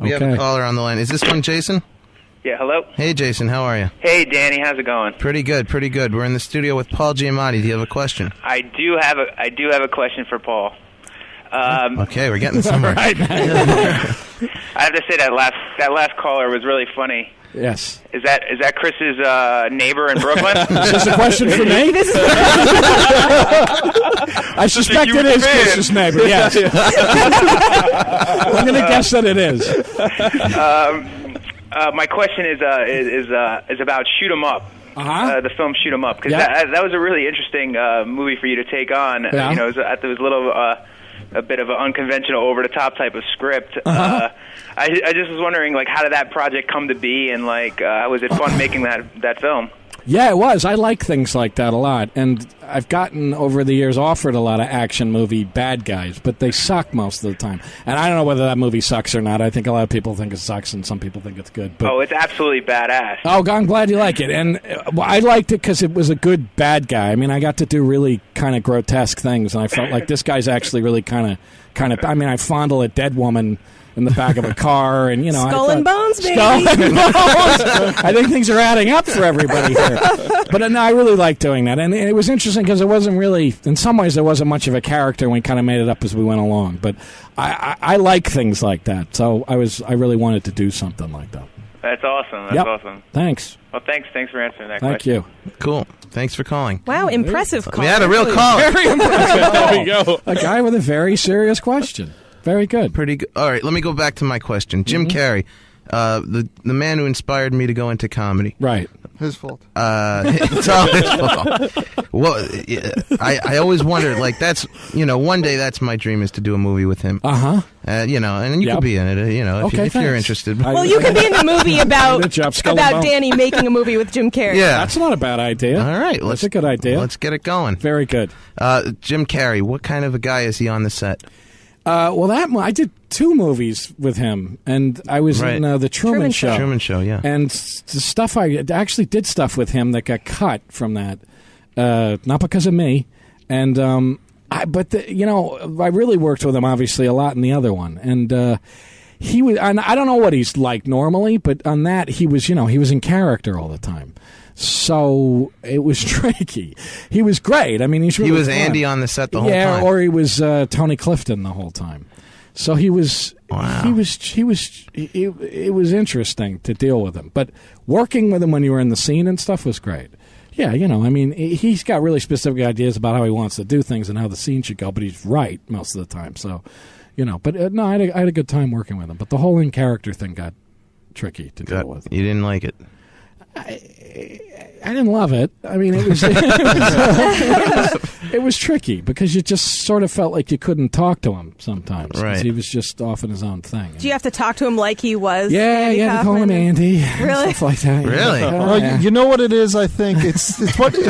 We have a caller on the line. Is this one Jason? Yeah, hello? Hey, Jason, how are you? Hey, Danny, how's it going? Pretty good, pretty good. We're in the studio with Paul Giamatti. Do you have a question? I do have a question for Paul. Okay, we're getting somewhere. I have to say that last caller was really funny. Yes. Is that Chris's neighbor in Brooklyn? Is this a question for me? I suspect it is Chris's neighbor, yes. I'm going to guess that it is. My question is about Shoot 'Em Up. Uh-huh. The film Shoot 'Em Up, because that was a really interesting movie for you to take on. Yeah. You know, it was a little a bit of an unconventional, over-the-top type of script. Uh-huh. I just was wondering, like, how did that project come to be, and like, was it fun making that film? Yeah, it was. I like things like that a lot, and I've gotten over the years offered a lot of action movie bad guys, but they suck most of the time. And I don't know whether that movie sucks or not. I think a lot of people think it sucks, and some people think it's good. But, it's absolutely badass. Oh, I'm glad you like it, and I liked it because it was a good bad guy. I mean, I got to do really kind of grotesque things, and I felt like this guy's actually really kind of. I mean, I fondle a dead woman in the back of a car, and you know, Skull and Bones, baby. Skull and Bones. I think things are adding up for everybody here. But no, I really liked doing that, and it was interesting because it wasn't really. In some ways, there wasn't much of a character, and we kind of made it up as we went along. But I like things like that, so I really wanted to do something like that. That's awesome. That's awesome. Thanks. Well, thanks for answering that Thank question. you. Cool. Thanks for calling. Wow, impressive call. We had a real caller. Very impressive. There we go. A guy with a very serious question. Very good. Pretty good. All right, let me go back to my question. Jim Carrey, the man who inspired me to go into comedy. Right. His fault. It's all his fault. Well, I always wondered, like, that's, you know, one day that's my dream is to do a movie with him. Uh-huh. You know, and you could be in it, you know, if you're interested. Well, you could be in the movie about Danny making a movie with Jim Carrey. Yeah. That's not a bad idea. All right. That's a good idea. Let's get it going. Very good. Jim Carrey, what kind of a guy is he on the set? Well, I did 2 movies with him, and I was in the Truman Show. Truman Show, yeah. And the stuff I actually did stuff with him that got cut from that, not because of me. And I really worked with him obviously a lot in the other one, and he was. And I don't know what he's like normally, but on that he was in character all the time. So it was tricky. He was great. I mean, he was fun. Andy on the set the whole time. Yeah, or he was Tony Clifton the whole time. So he was. Wow. It was interesting to deal with him, but working with him when you were in the scene and stuff was great. Yeah, you know, I mean, he's got really specific ideas about how he wants to do things and how the scene should go, but he's right most of the time. So, you know, but no, I had a good time working with him. But the whole in character thing got tricky to deal with. You didn't like it? I didn't love it. I mean, it was tricky because you just sort of felt like you couldn't talk to him sometimes. Right. He was just off in his own thing. Do you have to talk to him like he was? Yeah, Andy you had to call him Andy. Really? Stuff like that. Really? Well, you know what it is, I think? It's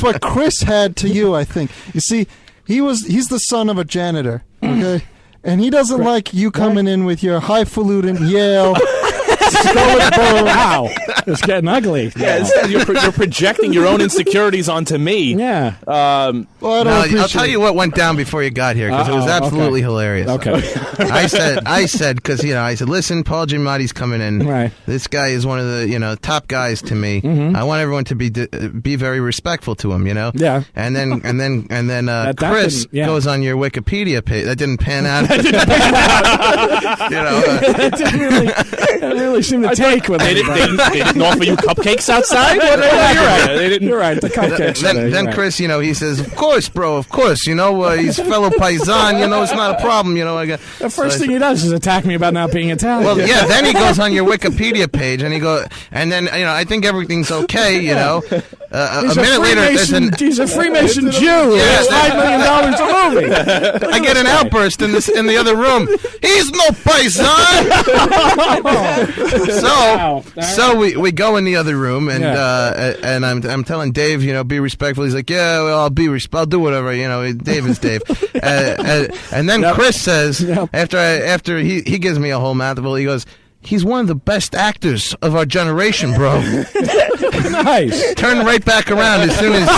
what Chris had to you, I think. You see, he's the son of a janitor, okay? And he doesn't like you coming in with your highfalutin Yale. Wow, it's getting ugly. Yeah, you're projecting your own insecurities onto me. Yeah. Well, I'll tell you what went down before you got here because it was absolutely hilarious. Okay. I said because I said, listen, Paul Giamatti's coming in. Right. This guy is one of the top guys to me. Mm-hmm. I want everyone to be very respectful to him. Yeah. And then Chris goes on your Wikipedia page. That didn't pan out. It didn't really seem to take with it. They didn't offer you cupcakes outside? You're right. You're right. The cupcakes. Then Chris, he says, of course, bro, of course. He's fellow paisan. It's not a problem. The first thing he does is attack me about not being Italian. Well, yeah. Then he goes on your Wikipedia page and then I think everything's okay. A minute later, he's a Freemason Jew. Yes, $5 million a movie. I get an outburst in the other room. He's no paisan. So we go in the other room and I'm telling Dave, be respectful. He's like, yeah, well, I'll do whatever. Dave is Dave. And then Chris says after he gives me a whole mouthful, he goes, he's one of the best actors of our generation, bro. Nice. Turn right back around as soon as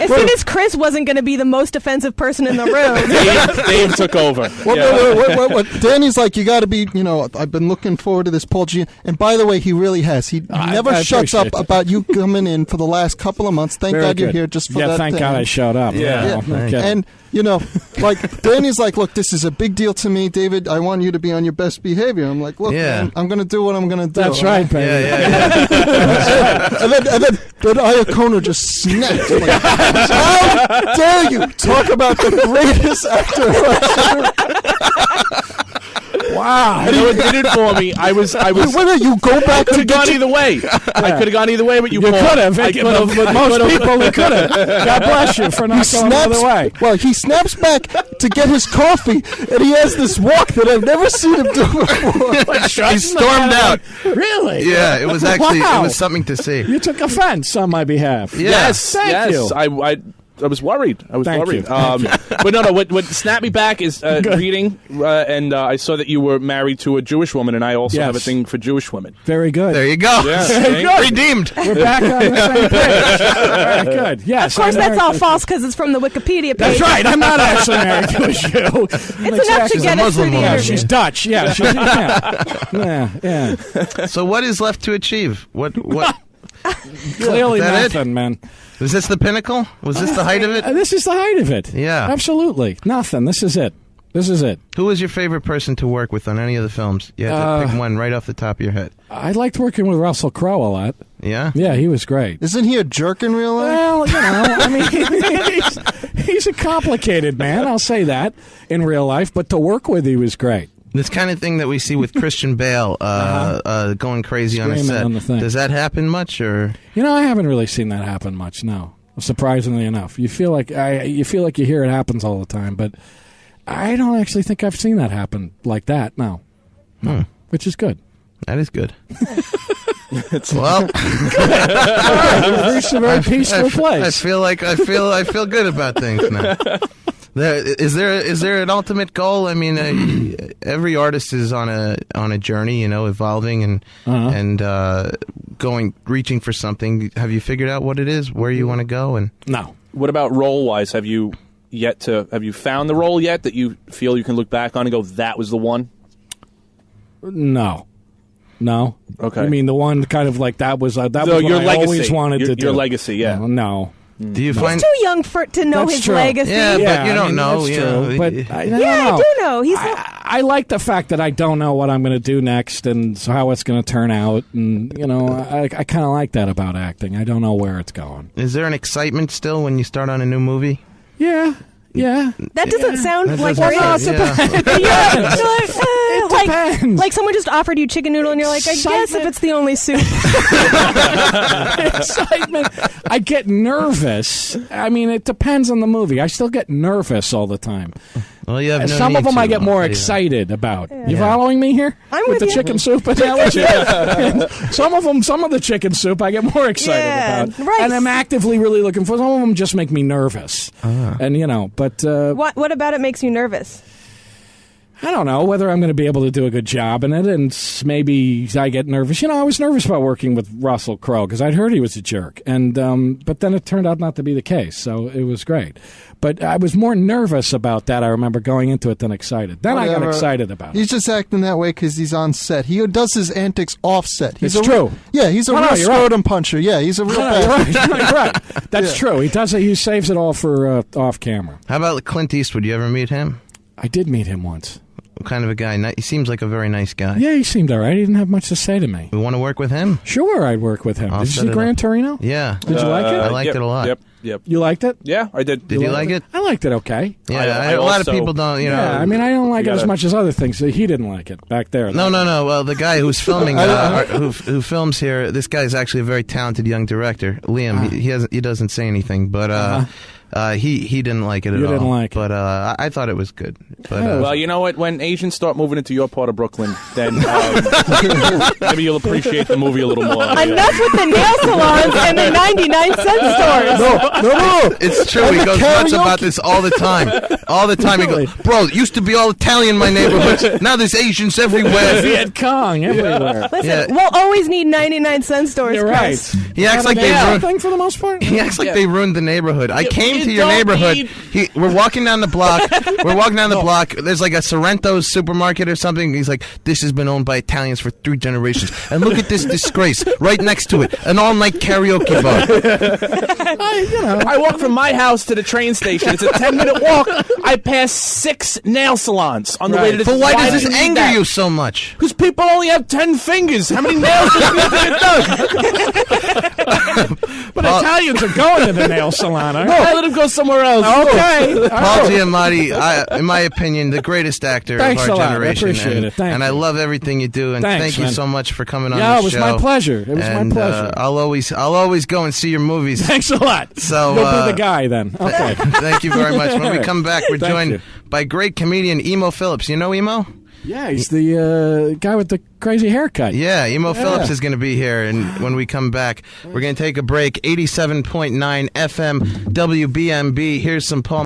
As soon as Chris wasn't going to be the most offensive person in the room, Dave took over. What Danny's like, you got to be, I've been looking forward to this Paul G. And by the way, he really has. He never shuts up about you coming in for the last couple of months. Thank God you're here just for that. Yeah, thank God I showed up. Yeah. And, like, Danny's like, look, this is a big deal to me, David. I want you to be on your best behavior. I'm like, look, man, I'm going to do what I'm going to do. That's right, baby. And then Iacono just snapped. Like, how dare you talk about the greatest actor? Wow! You know what did it for me? I was. Whether you go back to gone either way. I could have gone either way, but you could have. With most people, you could have. God bless you for not going the other way. Well, he snaps back to get his coffee, and he has this walk that I've never seen him do before. He stormed out. Really? Yeah, it was actually it was something to see. You took offense on my behalf. Yes, thank you. I was worried. Thank worried. But no. What snapped me back is reading, and I saw that you were married to a Jewish woman, and I also have a thing for Jewish women. Very good. There you go. Yeah, redeemed. We're back on the same page. Very good. Yes. Of course, that's all false because it's from the Wikipedia page. That's right. I'm not actually married to a Jew. It's enough to get us through the interview. She's Dutch. Yeah. Yeah. So what is left to achieve? What? Clearly nothing, man. Was this the pinnacle? Was this the height of it? This is the height of it. Yeah. Absolutely. Nothing. This is it. Who was your favorite person to work with on any of the films? You had to pick one right off the top of your head. I liked working with Russell Crowe a lot. Yeah? Yeah, he was great. Isn't he a jerk in real life? Well, I mean, he's a complicated man, I'll say that, in real life. But to work with, he was great. This kind of thing that we see with Christian Bale going crazy on a set. Does that happen much, or? I haven't really seen that happen much. No, surprisingly enough, you feel like you hear it happens all the time, but I don't actually think I've seen that happen like that. No, which is good. That is good. Well, we've reached a very peaceful place. I feel good about things now. Is there an ultimate goal? I mean, every artist is on a journey, evolving and reaching for something. Have you figured out what it is, where you want to go? And no. What about role wise? Have you found the role yet that you feel you can look back on and go, that was the one? No. Okay. I mean, the one kind of like that was what your I legacy. Always wanted to do. Your legacy, yeah. No. Do you find he's too young to know his legacy? Yeah, but you don't know. That's true. But I do know. I like the fact that I don't know what I'm going to do next and how it's going to turn out, and I kind of like that about acting. I don't know where it's going. Is there an excitement still when you start on a new movie? Yeah. That doesn't sound like where it depends. Like someone just offered you chicken noodle and you're like, I guess if it's the only soup. Excitement. I get nervous. I mean, it depends on the movie. I still get nervous all the time. Well, you have some of them I get more excited about. Yeah. You following me here? I'm with the you. chicken soup analogy. Some of the chicken soup I get more excited about. Right. And I'm actively really looking for. Some of them just make me nervous. And but what about it makes you nervous? I don't know whether I'm going to be able to do a good job in it, and maybe I get nervous. I was nervous about working with Russell Crowe because I'd heard he was a jerk, and but then it turned out not to be the case, so it was great. But I was more nervous about that, I remember, going into it than excited. Then I got excited about it. He's just acting that way because he's on set. He does his antics off set. It's true. Yeah, he's a real scrotum puncher. Yeah, he's a real bad. You're right. That's true. He does it. He saves it all for off camera. How about Clint Eastwood? You ever meet him? I did meet him once. What kind of a guy? He seems like a very nice guy. Yeah, he seemed all right. He didn't have much to say to me. We want to work with him? Sure, I'd work with him. Did you see Gran Torino? Yeah. Did you like it? I liked it a lot. Yep. You liked it? Yeah, I did. Did you like it? I liked it okay. Yeah, a lot of people don't, Yeah, I mean, I don't like it as much as other things. So he didn't like it back there. No. Well, the guy who's filming, who films here, this guy is actually a very talented young director, Liam. He doesn't say anything, but he didn't like it at all. You didn't like it. But I thought it was good. But, well, you know what? When Asians start moving into your part of Brooklyn, then maybe you'll appreciate the movie a little more. Enough with the nail salons and the 99-cent stores. No, No. It's true. He goes nuts about this all the time. All the time. Really? He goes, bro, it used to be all Italian in my neighborhood. Now there's Asians everywhere. Viet Cong everywhere. Listen, we'll always need 99-cent stores. You're right. He acts like they ruined for the most part. He acts like they ruined the neighborhood. I came to your neighborhood. We're walking down the block. There's like a Sorrento's supermarket or something. He's like, this has been owned by Italians for 3 generations. And look at this disgrace right next to it. An all-night karaoke bar. I walk from my house to the train station. It's a 10-minute walk. I pass 6 nail salons on the way to the. But why does this anger you so much? Because people only have 10 fingers. How many nails does it does? But Italians are going to the nail salon. No, I let them go somewhere else. Okay. Paul Giamatti, in my opinion, the greatest actor Thanks of our a lot. generation. I appreciate it. Thank you. I love everything you do. And thank you so much for coming on the show. Yeah, it was my pleasure. It was my pleasure. I'll always go and see your movies. Thanks a lot. So you'll be the guy then. Okay. Thank you very much. When we come back, we're joined by great comedian Emo Phillips. You know Emo? Yeah, he's the guy with the crazy haircut. Yeah, Emo Phillips is going to be here, and when we come back, we're going to take a break. 87.9 FM WBMB. Here's some Paul